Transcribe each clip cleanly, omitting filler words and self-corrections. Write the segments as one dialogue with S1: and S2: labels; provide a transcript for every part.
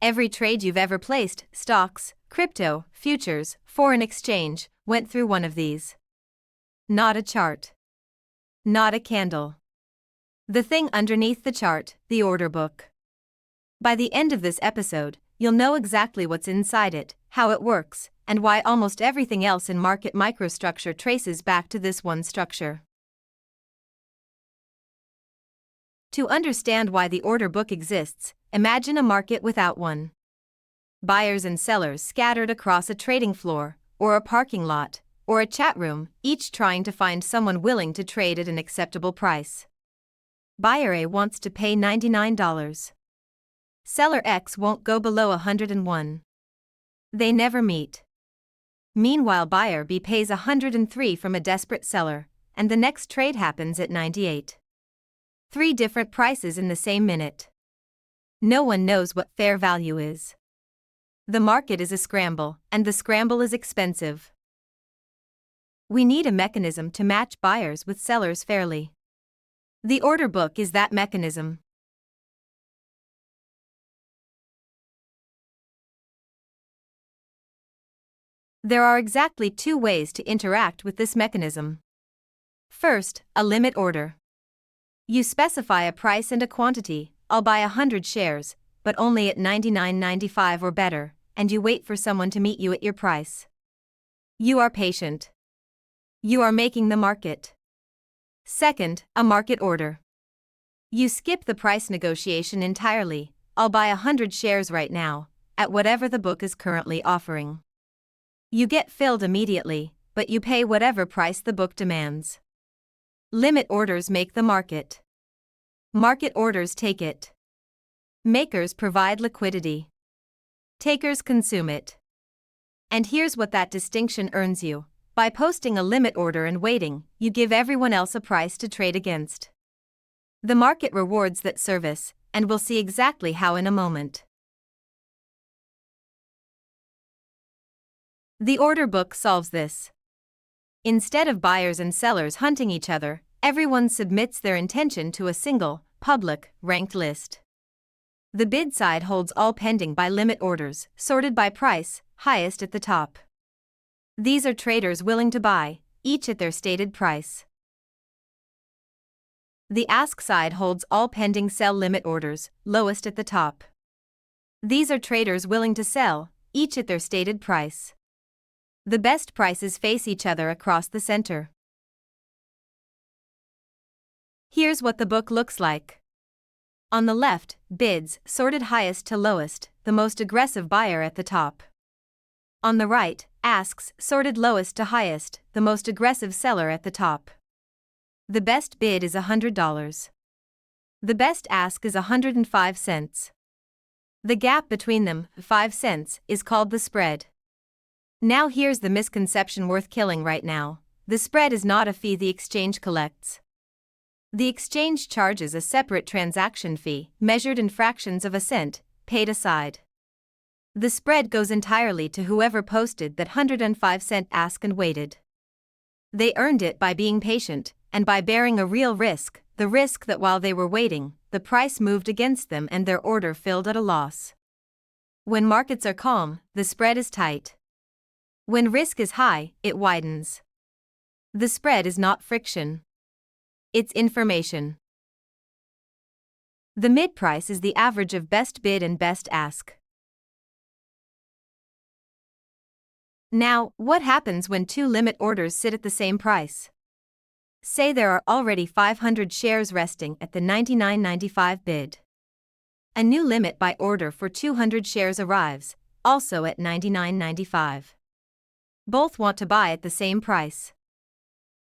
S1: Every trade you've ever placed, stocks, crypto, futures, foreign exchange, went through one of these. Not a chart. Not a candle. The thing underneath the chart, the order book. By the end of this episode, you'll know exactly what's inside it, how it works, and why almost everything else in market microstructure traces back to this one structure. To understand why the order book exists, imagine a market without one. Buyers and sellers scattered across a trading floor, or a parking lot, or a chat room, each trying to find someone willing to trade at an acceptable price. Buyer A wants to pay $99. Seller X won't go below 101. They never meet. Meanwhile, buyer B pays 103 from a desperate seller, and the next trade happens at 98. 3 different prices in the same minute. No one knows what fair value is. The market is a scramble, and the scramble is expensive. We need a mechanism to match buyers with sellers fairly. The order book is that mechanism. There are exactly 2 ways to interact with this mechanism. First, a limit order. You specify a price and a quantity. I'll buy 100 shares, but only at $99.95 or better, and you wait for someone to meet you at your price. You are patient. You are making the market. Second, a market order. You skip the price negotiation entirely. I'll buy 100 shares right now, at whatever the book is currently offering. You get filled immediately, but you pay whatever price the book demands. Limit orders make the market. Market orders take it. Makers provide liquidity. Takers consume it. And here's what that distinction earns you. By posting a limit order and waiting, you give everyone else a price to trade against. The market rewards that service, and we'll see exactly how in a moment. The order book solves this. Instead of buyers and sellers hunting each other, everyone submits their intention to a single, public, ranked list. The bid side holds all pending by limit orders, sorted by price, highest at the top. These are traders willing to buy, each at their stated price. The ask side holds all pending sell limit orders, lowest at the top. These are traders willing to sell, each at their stated price. The best prices face each other across the center. Here's what the book looks like. On the left, bids, sorted highest to lowest, the most aggressive buyer at the top. On the right, asks, sorted lowest to highest, the most aggressive seller at the top. The best bid is $100. The best ask is 105 cents. The gap between them, 5 cents, is called the spread. Now here's the misconception worth killing right now. The spread is not a fee the exchange collects. The exchange charges a separate transaction fee, measured in fractions of a cent, paid aside. The spread goes entirely to whoever posted that 105-cent ask and waited. They earned it by being patient, and by bearing a real risk, the risk that while they were waiting, the price moved against them and their order filled at a loss. When markets are calm, the spread is tight. When risk is high, it widens. The spread is not friction. It's information. The mid price is the average of best bid and best ask. Now, what happens when 2 limit orders sit at the same price? Say there are already 500 shares resting at the $99.95 bid. A new limit by order for 200 shares arrives, also at $99.95. Both want to buy at the same price.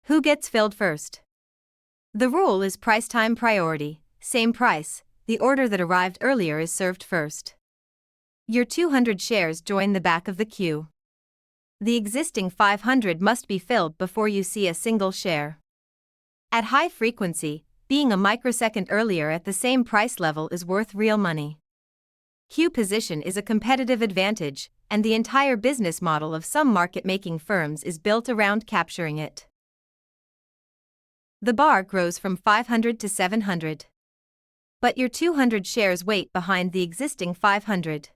S1: Who gets filled first? The rule is price-time priority, same price, the order that arrived earlier is served first. Your 200 shares join the back of the queue. The existing 500 must be filled before you see a single share. At high frequency, being a microsecond earlier at the same price level is worth real money. Queue position is a competitive advantage, and the entire business model of some market-making firms is built around capturing it. The bar grows from 500 to 700. But your 200 shares wait behind the existing 500.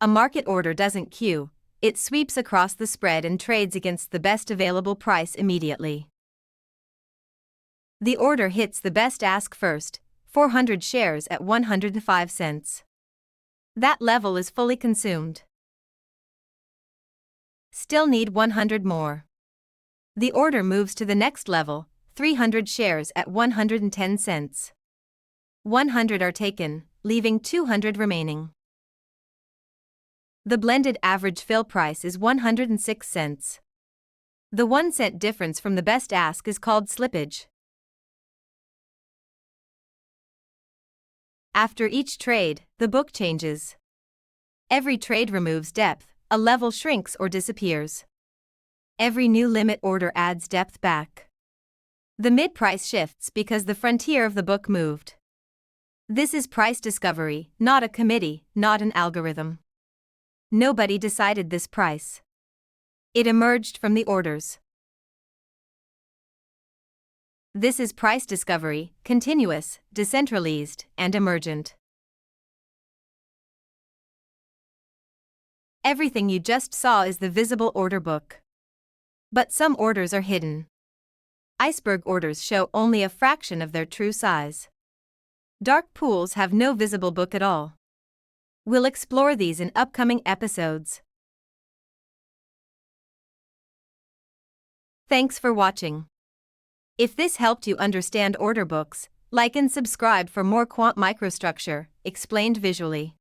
S1: A market order doesn't queue, it sweeps across the spread and trades against the best available price immediately. The order hits the best ask first, 400 shares at 105 cents. That level is fully consumed. Still need 100 more. The order moves to the next level, 300 shares at 110 cents. 100 are taken, leaving 200 remaining. The blended average fill price is 106 cents. The 1 cent difference from the best ask is called slippage. After each trade, the book changes. Every trade removes depth, a level shrinks or disappears. Every new limit order adds depth back. The mid-price shifts because the frontier of the book moved. This is price discovery, not a committee, not an algorithm. Nobody decided this price. It emerged from the orders. This is price discovery, continuous, decentralized, and emergent. Everything you just saw is the visible order book. But some orders are hidden. Iceberg orders show only a fraction of their true size. Dark pools have no visible book at all. We'll explore these in upcoming episodes. Thanks for watching. If this helped you understand order books, like and subscribe for more quant microstructure, explained visually.